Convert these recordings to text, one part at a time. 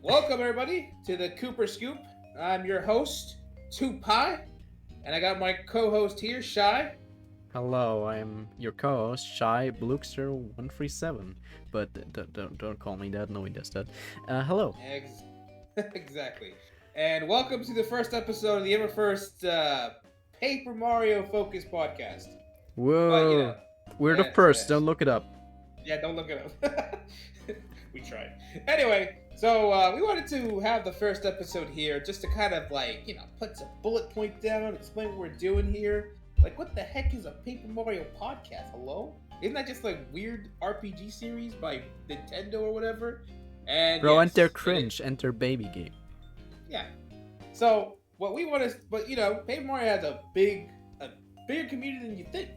Welcome everybody to the Kooper Scoop. I'm your host, Twopie, and I got my co-host here, Shy. Hello, I'm your co-host, Shy Blukster137, but don't call me that. No one does that. Hello. Exactly. And welcome to the first episode of the ever first Paper Mario focused podcast. Whoa, But we're the yes, first. yes. Don't look it up. Yeah, don't look it up. We tried. Anyway, so we wanted to have the first episode here just to kind of put some bullet point down, explain what we're doing here. Like, what the heck is a Paper Mario podcast? Hello? Isn't that just like weird RPG series by Nintendo or whatever? And Bro, yes, enter cringe, enter baby game. Yeah. So what we want is, but Paper Mario has a bigger community than you think,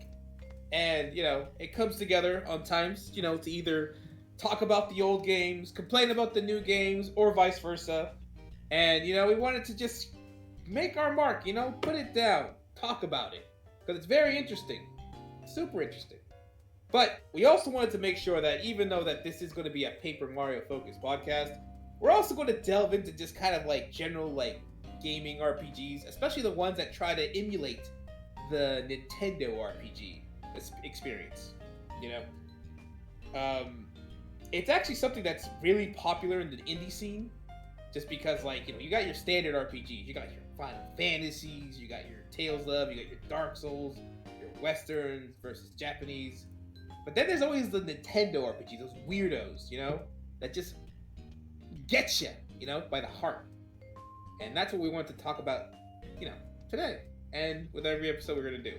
and it comes together on times, to either talk about the old games, complain about the new games, or vice versa. And we wanted to just make our mark, put it down, talk about it, because it's very interesting, super interesting. But we also wanted to make sure that even though that this is going to be a Paper Mario focused podcast, we're also going to delve into just kind of like general gaming RPGs, especially the ones that try to emulate the Nintendo RPG experience. It's actually something that's really popular in the indie scene, just because you got your standard RPGs, you got your Final Fantasies, you got your Tales of, you got your Dark Souls, your Westerns versus Japanese. But then there's always the Nintendo RPG, those weirdos, that just get you, by the heart. And that's what we want to talk about, today. And with every episode we're going to do.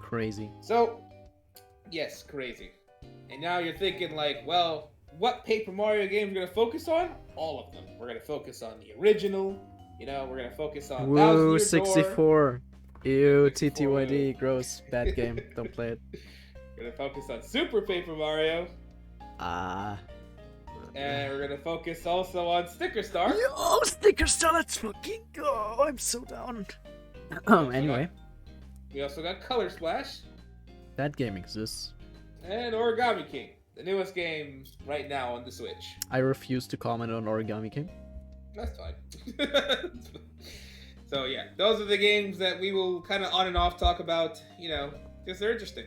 Crazy. So, yes, crazy. And now you're thinking well, what Paper Mario games we're going to focus on? All of them. We're going to focus on the original, we're going to focus on Woo, 64. Ew, TTYD, gross, bad game, don't play it. We're going to focus on Super Paper Mario. And we're going to focus also on Sticker Star. Yo, Sticker Star, let's fucking go! I'm so down. Anyway. We also got Color Splash. That game exists. And Origami King, the newest game right now on the Switch. I refuse to comment on Origami King. That's fine. So yeah, those are the games that we will kind of on and off talk about, because they're interesting.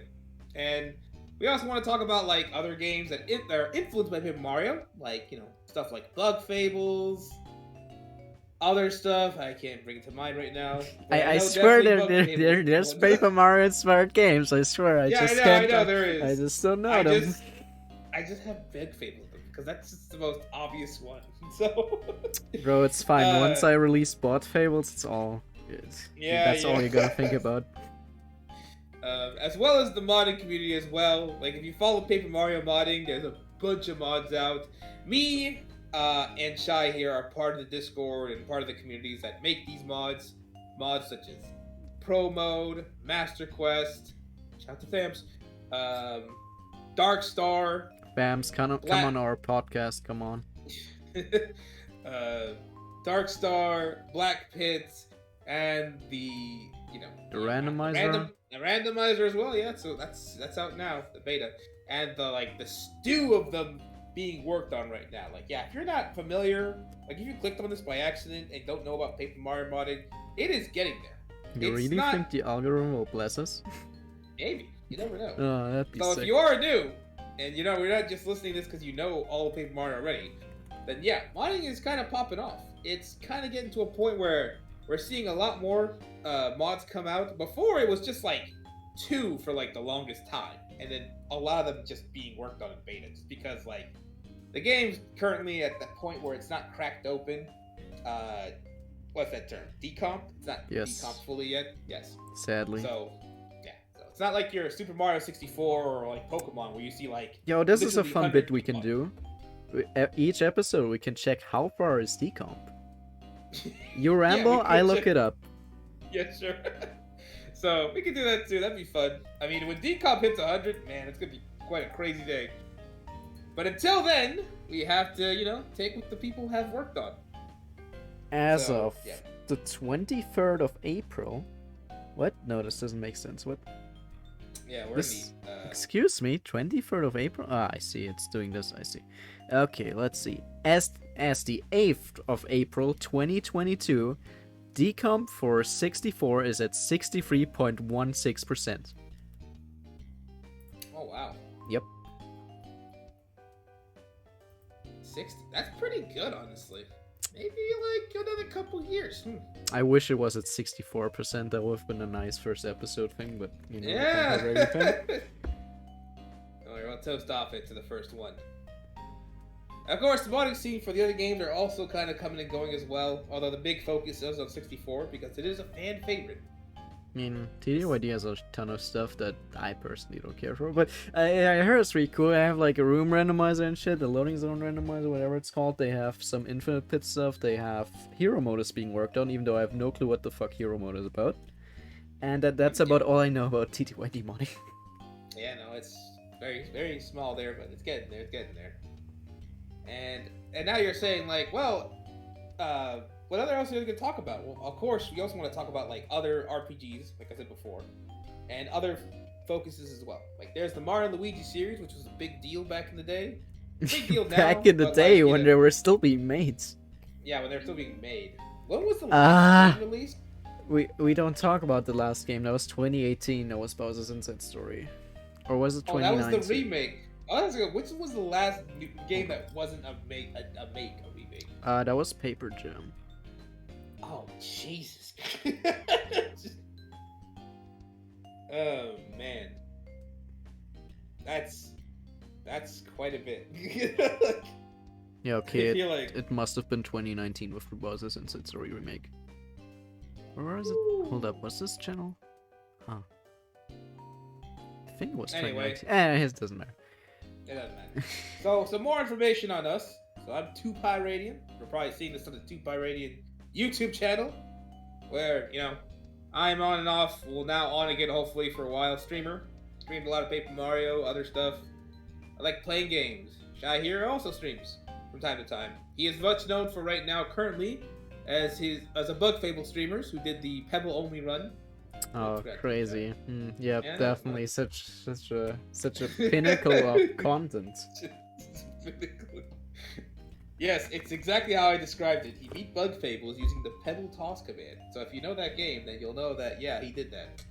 And we also want to talk about other games that are influenced by Paper Mario, stuff like Bug Fables, other stuff I can't bring to mind right now. I swear there's Paper Mario inspired games. I swear. I know there is. I just don't know them. I just have Bug Fables because that's just the most obvious one. So. Bro, it's fine. Once I release Bot Fables, it's all good. Yeah, that's all you gotta think about. As well as the modding community as well. If you follow Paper Mario modding, there's a bunch of mods out. Me and Shy here are part of the Discord and part of the communities that make these mods. Mods such as Pro Mode, Master Quest, shout to Thamps, Dark Star. Bams, come on our podcast, come on. Dark Star, Black Pit, and the randomizer. The randomizer as well, yeah. So that's out now, the beta, and the stew of them being worked on right now. If you're not familiar, if you clicked on this by accident and don't know about Paper Mario modding, it is getting there. You really think the algorithm will bless us? Maybe. You never know. Oh, that'd be sick. If you are new, and we're not just listening to this because you know all of Paper Mario already, then yeah, modding is kind of popping off. It's kind of getting to a point where we're seeing a lot more mods come out. Before it was just 2 for the longest time, and then a lot of them just being worked on in beta, just because the game's currently at the point where it's not cracked open. What's that term? Decomp? It's not decomped fully yet. Yes. Sadly. So yeah, so it's not like your Super Mario 64 or Pokemon where you see Yo, this is a fun bit we can do. Each episode we can check how far is decomp. You ramble, I look it up. Yeah, sure. So we can do that too. That'd be fun. I mean, when decomp hits 100, man, it's gonna be quite a crazy day. But until then, we have to, take what the people have worked on. As of the 23rd of April. What? No, this doesn't make sense. What? Yeah, we're This, in the. excuse me, 23rd of April? Ah, I see, it's doing this, I see. Okay, let's see. As the 8th of April 2022, decomp for 64 is at 63.16%. Oh, wow. Yep. 60. That's pretty good, honestly. Maybe like another couple years. I wish it was at 64%. That would have been a nice first episode thing, but you know, Yeah. we can't have everything. Oh, we're gonna toast off it to the first one. Of course, the modding scene for the other games are also kind of coming and going as well. Although the big focus is on 64 because it is a fan favorite. I mean, TDYD has a ton of stuff that I personally don't care for, but I heard it's pretty cool. I have like a room randomizer and shit, the loading zone randomizer, whatever it's called. They have some infinite pit stuff. They have hero mode is being worked on, even though I have no clue what the fuck hero mode is about. And that's about all I know about TTYD modding. Yeah, no, it's very, very small there, but it's getting there. It's getting there. And now you're saying like, well, what other else are we going to talk about? Well, of course, we also want to talk about like other RPGs, like I said before, and other focuses as well. Like there's the Mario and Luigi series, which was a big deal back in the day. Big deal now. Back in the day like, when they were still being made. Yeah, when they're still being made. When was the last game released? We don't talk about the last game. That was 2018. That was Bowser's Inside Story, or was it 2019? Oh, that was the remake. Oh, that's good. Which was the last game that wasn't a remake? That was Paper Jam. Oh, Jesus. Oh, man. That's quite a bit. Yeah, okay, I feel like... it must have been 2019 with the Bowser's Inside Story remake. Or where is it? Hold up, what's this channel? Huh. I think it was 2019. It doesn't matter. It doesn't matter. So, some more information on us. So, I'm Twopie Radiant. You're probably seeing this on the Twopie Radiant YouTube channel, where, you know, I'm on and off. Well, now on again, hopefully, for a while. Streamed a lot of Paper Mario, other stuff. I like playing games. Shy Hero also streams from time to time. He is much known for right now, currently, as a Bug Fable streamers who did the Pebble only run. Oh, crazy! Yeah, definitely such a pinnacle of content. Yes, it's exactly how I described it. He beat Bug Fables using the Pebble Toss command. So if you know that game, then you'll know that yeah, he did that.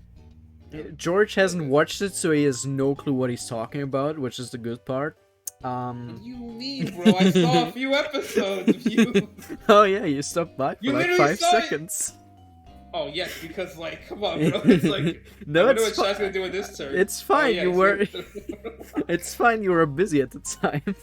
George hasn't watched it, so he has no clue what he's talking about, which is the good part. What do you mean, bro? I saw a few episodes of you. Oh yeah, you stopped by for like 5 seconds. Oh yes, because like, come on, bro. It's like no, I know what Shot's gonna do in this turn. It's fine. Oh, yeah, you were. It's fine. You were busy at the time.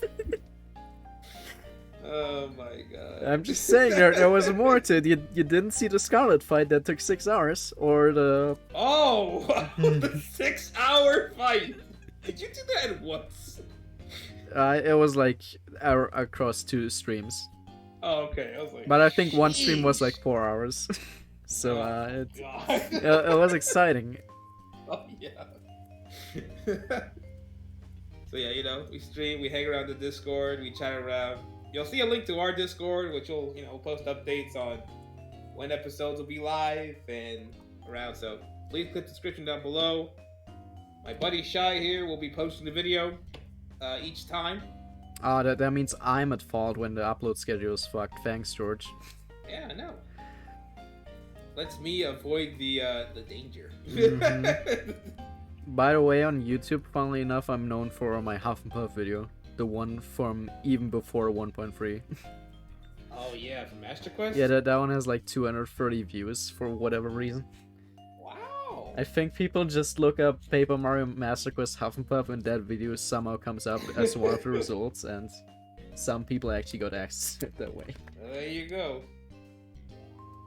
Oh my god. I'm just saying there was more to it. You didn't see the Scarlet fight that took 6 hours, or the. Oh, the 6-hour fight. Did you do that at once? It was like across 2 streams. Oh, okay. I was like. But I think one stream was like 4 hours. So it was exciting. Oh yeah. So yeah, you know, we stream, we hang around the Discord, we chat around. You'll see a link to our Discord, which will, you know, post updates on when episodes will be live and around. So please click the description down below. My buddy Shy here will be posting the video each time. That means I'm at fault when the upload schedule is fucked. Thanks, George. Yeah, I know. Lets me avoid the danger. Mm-hmm. By the way, on YouTube, funnily enough, I'm known for my Huff and Puff video. The one from even before 1.3. Oh yeah, from Master Quest? Yeah, that one has like 230 views for whatever reason. Wow. I think people just look up Paper Mario Master Quest Huff and Puff and that video somehow comes up as one of the results, and some people actually got access to it that way. There you go.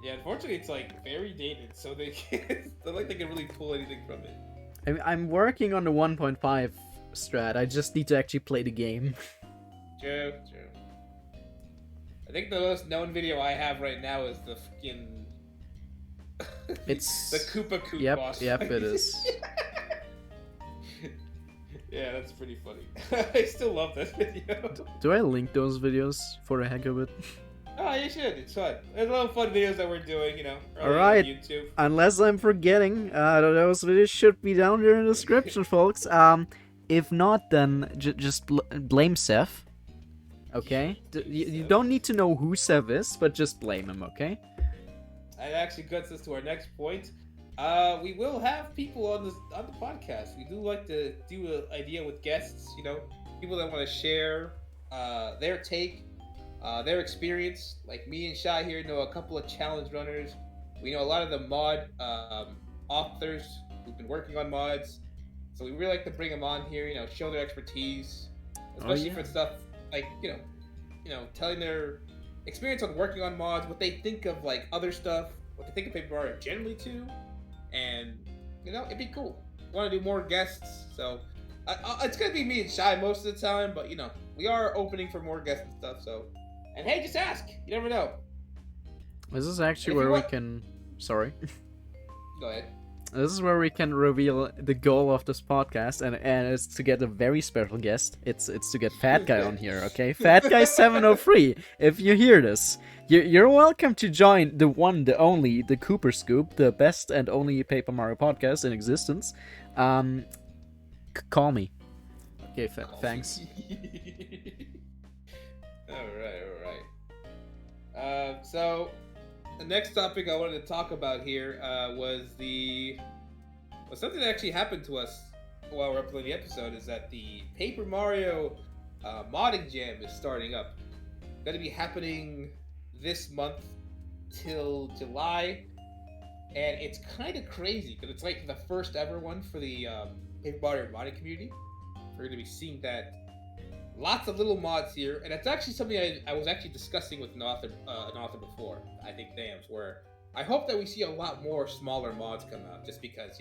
Yeah, unfortunately it's like very dated, so they can't, it's not like they can really pull anything from it. I'm working on the 1.5 strat, I just need to actually play the game. True. I think the most known video I have right now is the fucking... It's... the Kooper boss Yep, fight. it is. Yeah, that's pretty funny. I still love that video. Do I link those videos for the heck of it? Oh, you should. It's fun. There's a lot of fun videos that we're doing, All early on right. YouTube. Unless I'm forgetting, those videos should be down there in the description, folks. If not, then just blame Seth. Okay, you don't need to know who Seth is, but just blame him. Okay. That actually gets us to our next point. We will have people on the podcast. We do like to do an idea with guests. People that want to share their take, their experience. Like me and Shy here know a couple of challenge runners. We know a lot of the mod authors who've been working on mods. So we really like to bring them on here. Show their expertise, especially for stuff like telling their experience on working on mods, what they think of like other stuff, what they think of Paper Mario generally too, and it'd be cool. Want to do more guests, so it's gonna be me and Shy most of the time, but we are opening for more guests and stuff. So, and hey, just ask. You never know. This is actually where we can. Sorry. Go ahead. This is where we can reveal the goal of this podcast, and it's to get a very special guest. It's to get Fat Guy on here, okay? Fat Guy 703. If you hear this, you're welcome to join the one, the only, the Kooper Scoop, the best and only Paper Mario podcast in existence. Call me. Okay, thanks. all right. So the next topic I wanted to talk about here was something that actually happened to us while we're uploading the episode. Is that the Paper Mario modding jam is starting up. Going to be happening this month till July, and it's kind of crazy because it's like the first ever one for the Paper Mario modding community. We're going to be seeing that. Lots of little mods here, and it's actually something I was actually discussing with an author before. I think Dams, where I hope that we see a lot more smaller mods come out, just because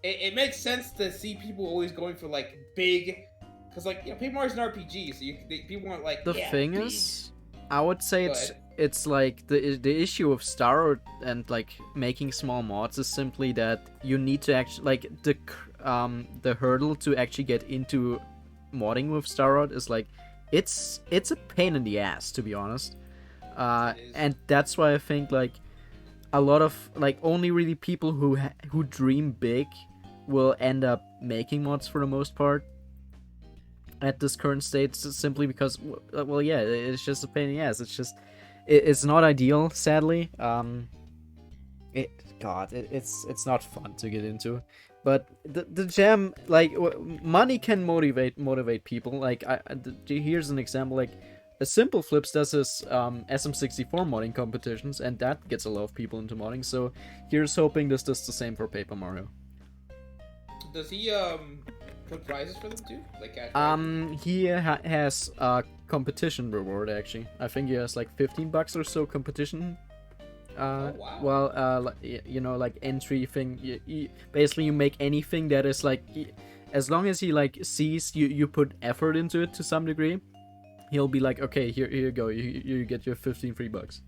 it makes sense to see people always going for like big, because like Paper Mario's an RPG, so people want like the thing big. Is, I would say it's like the issue of Star and like making small mods is simply that you need to actually like the hurdle to actually get into modding with Starrod is like it's a pain in the ass, to be honest, and that's why I think like a lot of like only really people who dream big will end up making mods for the most part at this current state, simply because it's just a pain in the ass. It's not ideal, sadly. It's not fun to get into. But the jam, like, money can motivate people. Like, here's an example. Like, a Simple Flips does his SM64 modding competitions, and that gets a lot of people into modding. So here's hoping this does the same for Paper Mario. Does he put prizes for them too? Like, he has a competition reward actually. I think he has like $15 or so competition. Wow. Well, like entry thing. Basically, you make anything that is like, as long as he like sees you put effort into it to some degree, he'll be like, okay, here you go, you get your 15 free bucks.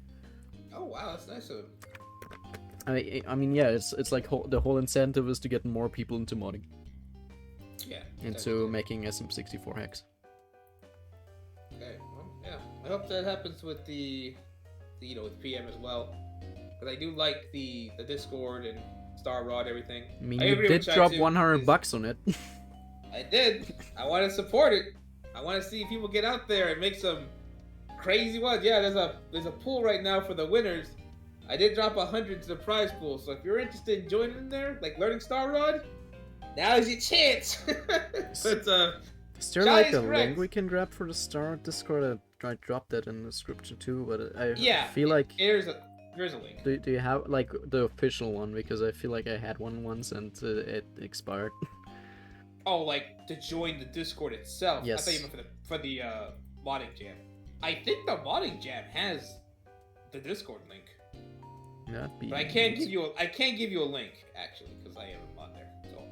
Oh wow, that's nice of him. I mean, yeah, it's like the whole incentive is to get more people into modding. Yeah. Into making SM64 hacks. Okay. Well, yeah. I hope that happens with with PM as well. Because I do like the Discord and Star Rod, everything. I mean, you did drop $100 on it. I did. I want to support it. I want to see people get out there and make some crazy ones. Yeah, there's a pool right now for the winners. I did drop 100 to the prize pool, so if you're interested in joining in there, like learning Star Rod, now's your chance. But is there like a link we can grab for the Star Discord? I dropped that in the description too, but I feel like there's a link. Do you have like the official one? Because I feel like I had one once and it expired. Oh, like to join the Discord itself? Yes. I thought you meant for the modding jam. I think the modding jam has the Discord link. That'd be. But I can't give you a link actually because I am on there. So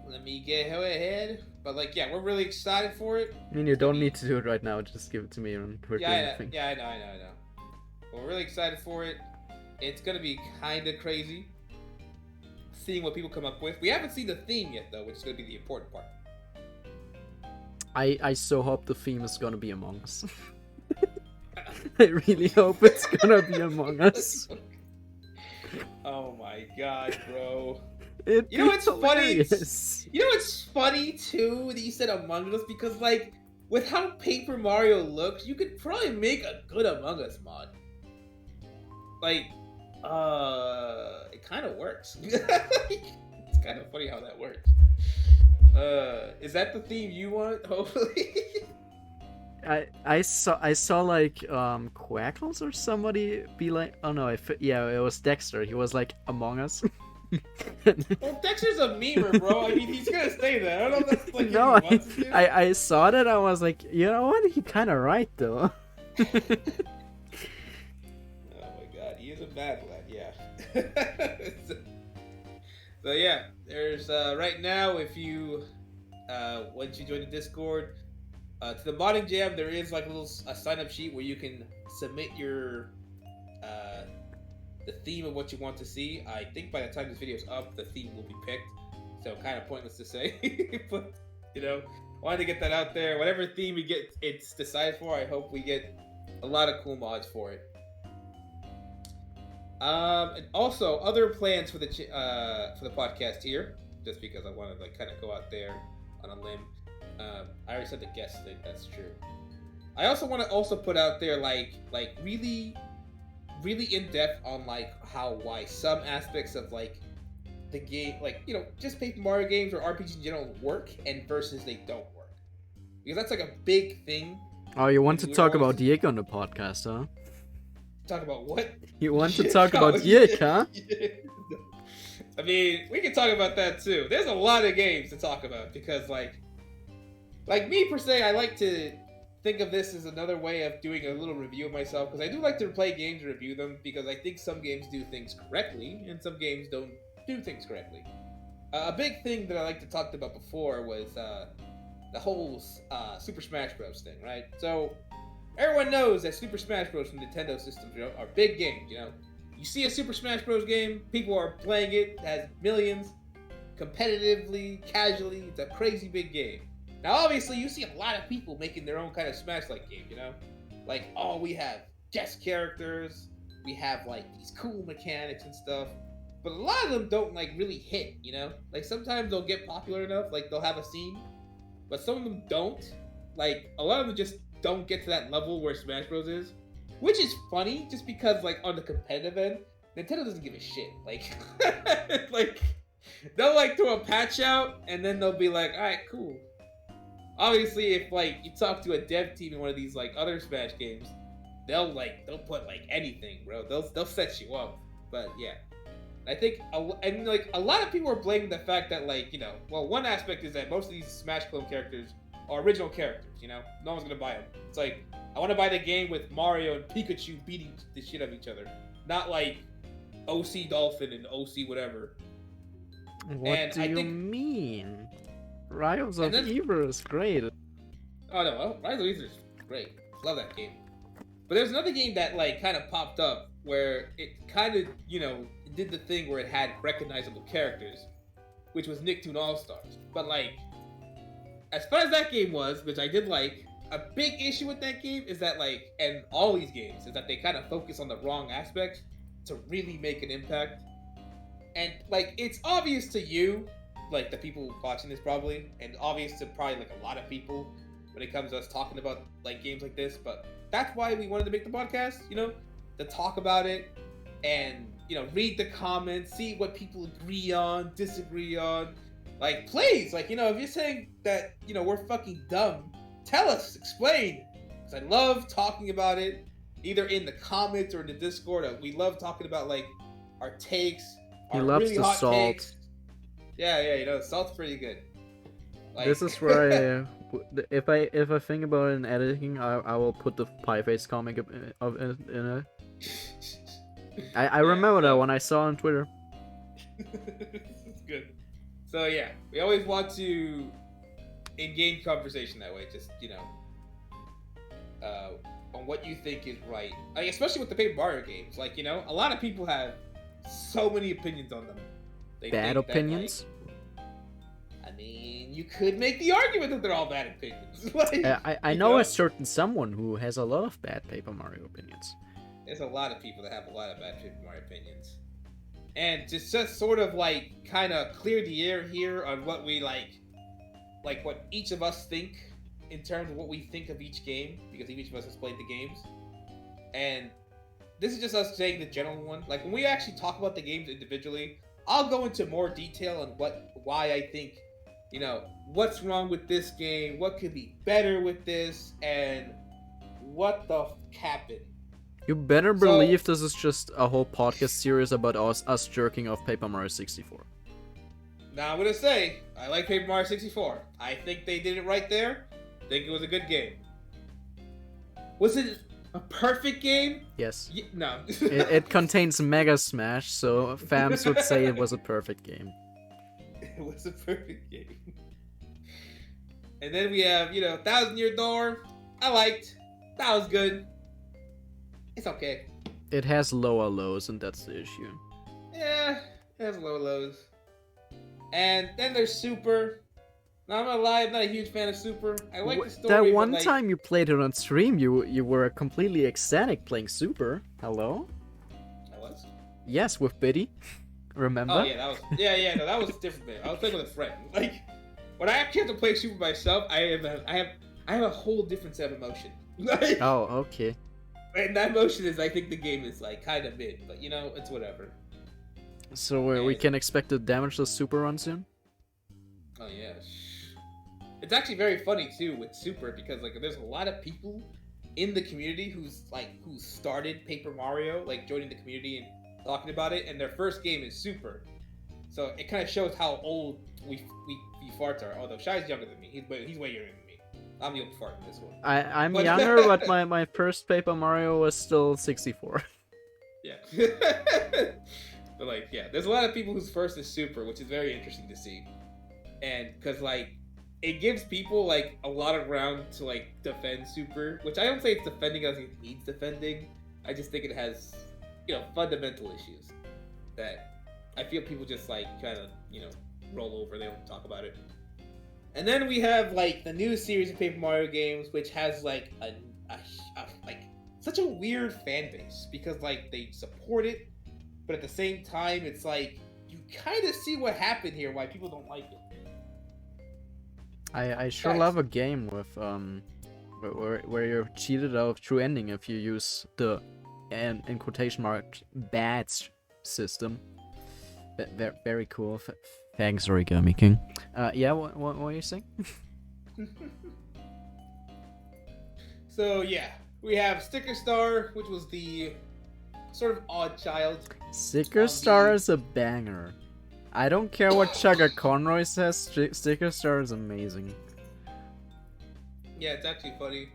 let me get ahead. But like, yeah, we're really excited for it. I mean, you don't need to do it right now. Just give it to me and we're doing the thing. Yeah, I know. But we're really excited for it. It's gonna be kind of crazy seeing what people come up with. We haven't seen the theme yet though, which is gonna be the important part. I so hope the theme is gonna be Among Us. I really hope it's gonna be Among Us. Oh my god, bro. It'd You know what's funny? hilarious. You know what's funny too that you said Among Us, because like with how Paper Mario looks, you could probably make a good Among Us mod. Like, it kind of works. It's kind of funny how that works. Is that the theme you want? Hopefully. I saw like Quackles or somebody be like, oh no, yeah, it was Dexter. He was like Among Us. Well, Dexter's a memer, bro. I mean, he's gonna stay there. I don't know if that's like No, what he wants to do. I saw that. I was like, you know what? He kind of right though. Oh my god, he is a bad lad, yeah. So yeah, there's right now, if you once you join the Discord, to the modding jam, there is like a sign up sheet where you can submit your the theme of what you want to see. I think by the time this video is up, the theme will be picked, so kind of pointless to say, but you know, wanted to get that out there. Whatever theme we get, it's decided for. I hope we get a lot of cool mods for it. And also other plans for the podcast here, just because I want to like kind of go out there on a limb. I already said the guest thing. That's true. I also want to put out there like really in depth on like why some aspects of like the game, like, you know, just Paper Mario games or RPGs in general work and versus they don't work, because that's like a big thing. Oh, you want to talk about Diego on the podcast, huh? Talk about what? You want to talk about Diego, huh? I mean, we can talk about that too. There's a lot of games to talk about, because like me per se, I like to think of this as another way of doing a little review of myself, because I do like to play games and review them, because I think some games do things correctly and some games don't do things correctly. A big thing that I like to talk about before was the whole Super Smash Bros. Thing, right? So everyone knows that Super Smash Bros. From Nintendo systems, you know, are big games. You know, you see a Super Smash Bros. Game, people are playing it, has millions, competitively, casually. It's a crazy big game. Now, obviously, you see a lot of people making their own kind of Smash-like game, you know? Like, oh, we have guest characters, we have, like, these cool mechanics and stuff, but a lot of them don't, like, really hit, you know? Like, sometimes they'll get popular enough, like, they'll have a scene, but some of them don't. Like, a lot of them just don't get to that level where Smash Bros. Is, which is funny, just because, like, on the competitive end, Nintendo doesn't give a shit. Like, like, they'll, like, throw a patch out, and then they'll be like, alright, cool. Obviously, if like you talk to a dev team in one of these like other Smash games, they'll put like anything, bro. They'll set you up. But yeah, I think a lot of people are blaming the fact that, like, you know, well, one aspect is that most of these Smash clone characters are original characters. You know, no one's gonna buy them. It's like, I want to buy the game with Mario and Pikachu beating the shit out of each other, not like OC Dolphin and OC whatever. What do you mean? Rivals of Ever is great. Oh no, Rise of Ever is great. Love that game. But there's another game that like kind of popped up where it kind of, you know, did the thing where it had recognizable characters, which was Nicktoon All-Stars. But like, as far as that game was, which I did like, a big issue with that game is that, like, and all these games, is that they kind of focus on the wrong aspects to really make an impact. And like, it's obvious to you, like the people watching this probably, and obvious to probably like a lot of people when it comes to us talking about like games like this, but that's why we wanted to make the podcast, you know, to talk about it and, you know, read the comments, see what people agree on, disagree on. Like, please, like, you know, if you're saying that, you know, we're fucking dumb, tell us, explain, because I love talking about it, either in the comments or in the Discord. We love talking about like our takes, he our loves really the hot salt takes. Yeah, you know, salt's pretty good. Like... This is where if I think about it in editing, I will put the Pie Face comic in it. I remember that when I saw it on Twitter. It's good. So yeah, we always want to engage conversation that way. Just, you know, on what you think is right. Like, especially with the Paper Mario games. Like, you know, a lot of people have so many opinions on them. Bad opinions? That, like, I mean, you could make the argument that they're all bad opinions. Like, I know a certain someone who has a lot of bad Paper Mario opinions. There's a lot of people that have a lot of bad Paper Mario opinions. And just sort of like kind of clear the air here on what we like what each of us think in terms of what we think of each game, because each of us has played the games. And this is just us saying the general one. Like, when we actually talk about the games individually, I'll go into more detail on why I think, you know, what's wrong with this game, what could be better with this, and what the happened. You better believe this is just a whole podcast series about us jerking off Paper Mario 64. Now I'm gonna say, I like Paper Mario 64. I think they did it right there. I think it was a good game. Was it a perfect game? Yes. No. it contains Mega Smash, so fans would say it was a perfect game. It was a perfect game. And then we have, you know, Thousand Year Door. I liked. That was good. It's okay. It has lower lows, and that's the issue. Yeah, it has low lows. And then there's Super. Now, I'm not gonna lie, I'm not a huge fan of Super. I like the story. That one time you played it on stream, you were completely ecstatic playing Super. Hello? I was? Yes, with Biddy. Remember? Oh yeah, no, that was different. Man. I was playing with a friend. Like, when I actually have to play Super myself, I have a whole different set of emotion. Like, oh, okay. And that emotion is, I think the game is like kind of mid, but you know, it's whatever. So we can expect a damageless Super run soon? Oh yeah. It's actually very funny too with Super, because like there's a lot of people in the community who started Paper Mario, like joining the community and talking about it, and their first game is Super. So it kind of shows how old we farts are. Although Shy's younger than me, he's way younger than me. I'm the old fart in this one. I'm younger, but my first Paper Mario was still 64. Yeah. But like, yeah, there's a lot of people whose first is Super, which is very interesting to see. And because like it gives people like a lot of ground to like defend Super, which I don't say it's defending as it needs defending. I just think it has, you know, fundamental issues that I feel people just like kind of, you know, roll over. They don't talk about it. And then we have like the new series of Paper Mario games, which has like a like such a weird fan base, because like they support it, but at the same time it's like you kind of see what happened here, why people don't like it. I sure love a game with where you're cheated out of true ending if you use the in quotation marks bats system. Very cool. Thanks, Origami King. Yeah, what were you saying? So yeah, we have Sticker Star, which was the sort of odd child. Sticker Star is a banger. I don't care what Chugga Conroy says, Sticker Star is amazing. Yeah, it's actually funny.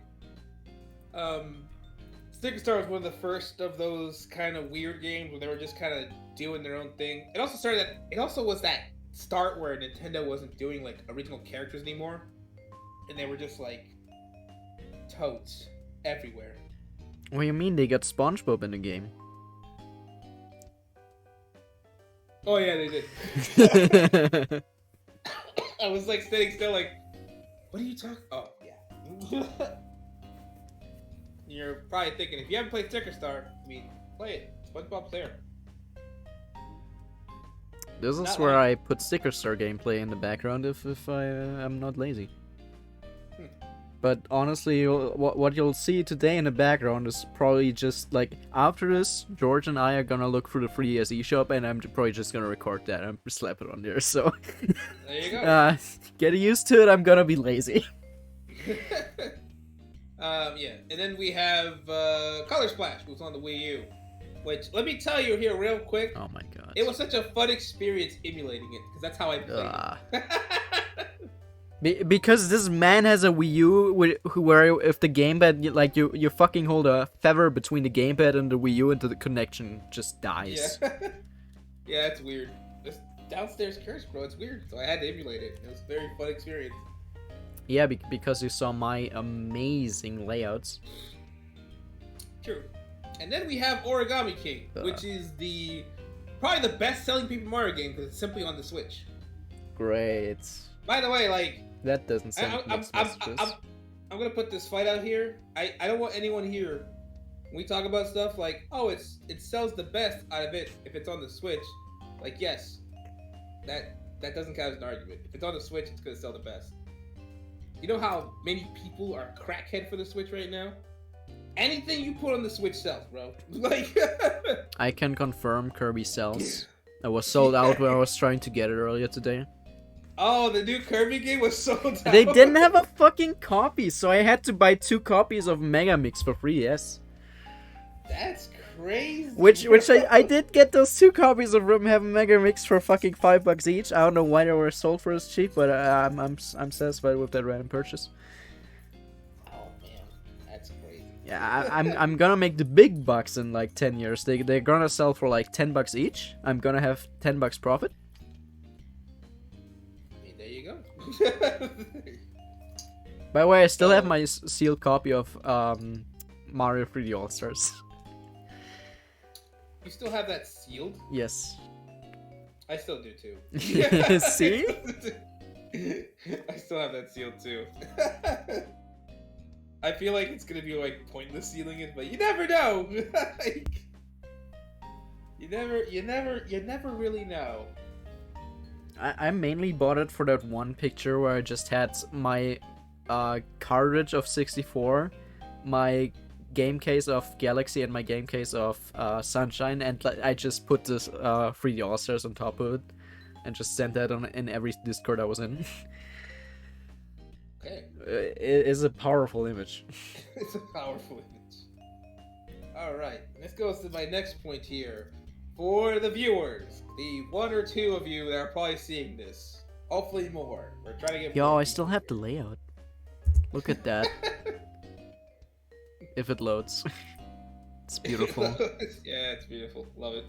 Sticker Star was one of the first of those kind of weird games where they were just kind of doing their own thing. It also was that start where Nintendo wasn't doing like original characters anymore, and they were just like toads everywhere. What do you mean they got SpongeBob in the game? Oh yeah, they did. I was like sitting still, like, what are you talking? Oh yeah. You're probably thinking, if you haven't played Sticker Star, I mean, play it. SpongeBob's there. This is where I put Sticker Star gameplay in the background if I am not lazy. But honestly, what you'll see today in the background is probably just like, after this, George and I are gonna look through the 3DS eShop, and I'm probably just gonna record that and slap it on there. So there you go. Get used to it. I'm gonna be lazy. Yeah, and then we have Color Splash, which was on the Wii U. Which, let me tell you here real quick. Oh my god. It was such a fun experience emulating it, because that's how I played it. Because this man has a Wii U where if the gamepad, like you fucking hold a feather between the gamepad and the Wii U, and the connection just dies. Yeah, yeah, it's weird. This downstairs curse, bro. It's weird. So I had to emulate it. It was a very fun experience. Yeah, because you saw my amazing layouts. True. And then we have Origami King, which is probably the best-selling Paper Mario game because it's simply on the Switch. Great. By the way, like That doesn't send I'm mixed messages. I'm gonna put this fight out here. I don't want anyone here when we talk about stuff like, oh, it sells the best out of it if it's on the Switch. Like, yes, that doesn't count as an argument. If it's on the Switch, it's gonna sell the best. You know how many people are crackhead for the Switch right now? Anything you put on the Switch sells, bro. Like, I can confirm Kirby sells. I was sold out when I was trying to get it earlier today. oh, the new Kirby game was sold out. They didn't have a fucking copy, so I had to buy 2 copies of Mega Mix for free, yes. That's crazy. Which I did get those 2 copies of Rhythm Heaven Mega Mix for fucking $5 each. I don't know why they were sold for as cheap, but I'm satisfied with that random purchase. Oh man, that's crazy. Yeah, I'm gonna make the big bucks in like 10 years. They're gonna sell for like $10 each. I'm gonna have $10 profit. I mean, there you go. By the way, I still have my sealed copy of Mario 3D All Stars. You still have that sealed? Yes. I still do too. See? I still have that sealed too. I feel like it's gonna be like pointless sealing it, but you never know. Like, you never really know. I mainly bought it for that one picture where I just had my cartridge of 64, my game case of Galaxy, and my game case of Sunshine, and I just put this 3D All Stars on top of it, and just sent that in every Discord I was in. Okay. It is a powerful image. It's a powerful image. Alright, this goes to my next point here. For the viewers, the 1 or 2 of you that are probably seeing this, hopefully more. We're trying to get Yo, more I still have the layout. Look at that. If it loads. It's beautiful. Yeah, it's beautiful. Love it.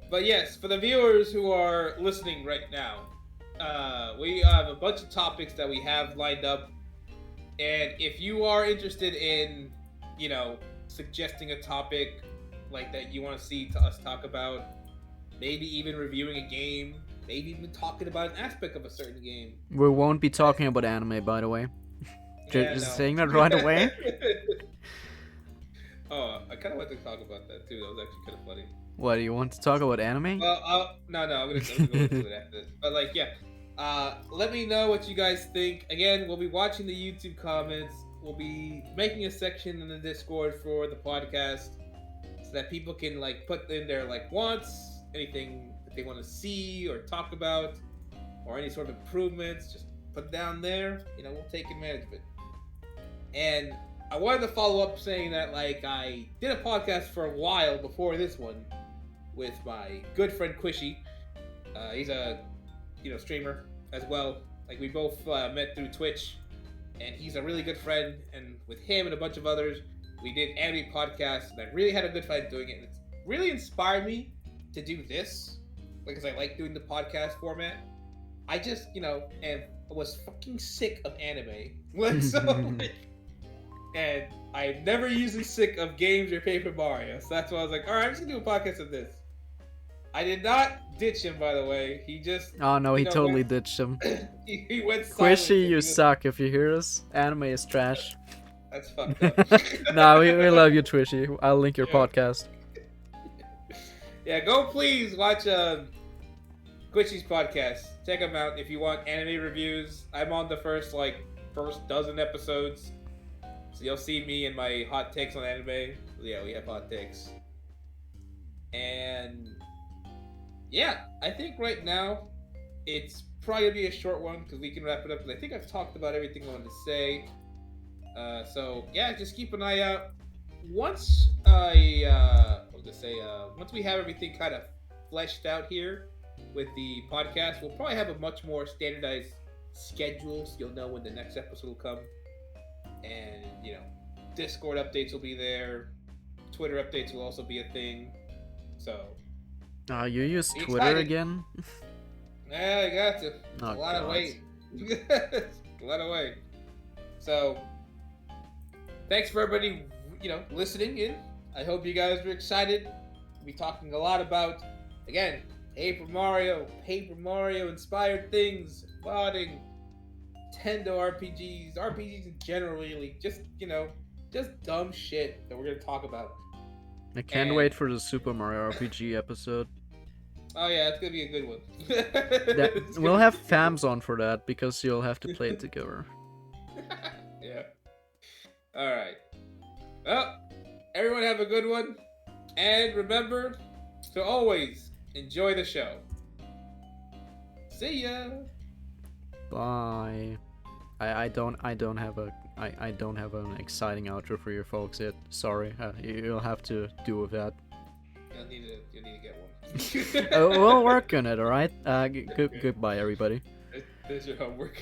But yes, for the viewers who are listening right now, we have a bunch of topics that we have lined up. And if you are interested in, suggesting a topic like that you want to see us talk about, maybe even reviewing a game, maybe even talking about an aspect of a certain game. We won't be talking about anime, by the way. Yeah, Just no. saying that right away. Oh, I kind of want to talk about that too. That was actually kind of funny. What, do you want to talk about anime? Well, no, I'm gonna go into it after this. But like, yeah, let me know what you guys think. Again, we'll be watching the YouTube comments. We'll be making a section in the Discord for the podcast so that people can like put in their like wants, anything that they want to see or talk about, or any sort of improvements. Just put it down there. We'll take advantage of it. And I wanted to follow up saying that like I did a podcast for a while before this one with my good friend Quishy. He's a streamer as well. Like we both met through Twitch, and he's a really good friend. And with him and a bunch of others, we did anime podcasts, and I really had a good time doing it. And it's really inspired me to do this because I like doing the podcast format. I just and was fucking sick of anime. And I'm never usually sick of games or Paper Mario. So that's why I was like, alright, I'm just gonna do a podcast of this. I did not ditch him, by the way. He just... Oh no, he totally ditched him. he went silent. Quishy, you suck if you hear us. Anime is trash. That's fucked up. Nah, we love you, Twishy. I'll link your podcast. Yeah, go please watch Quishy's podcast. Check him out if you want anime reviews. I'm on the first dozen episodes. So you'll see me and my hot takes on anime. Yeah, we have hot takes. And yeah, I think right now it's probably gonna be a short one because we can wrap it up. Because I think I've talked about everything I wanted to say. So yeah, just keep an eye out. Once once we have everything kind of fleshed out here with the podcast, we'll probably have a much more standardized schedule, so you'll know when the next episode will come. And Discord updates will be there. Twitter updates will also be a thing. So. You use Twitter excited. Again? Yeah, I got to. Oh, a lot of weight. A lot of weight. So, thanks for everybody, listening in. I hope you guys are excited. We'll be talking a lot about, again, Paper Mario inspired things, modding, Nintendo RPGs in general, really, just just dumb shit that we're gonna talk about. I can't And wait for the Super Mario RPG episode. oh yeah, it's gonna be a good one. That It's we'll gonna have be a good fams on for that because you'll have to play it together. one. Yeah. All right. Well, everyone have a good one, and remember to always enjoy the show. See ya. Bye. I don't have an exciting outro for you folks yet. Sorry, you'll have to do with that. You'll need to get one. We'll work on it. All right. Goodbye, everybody. There's your homework.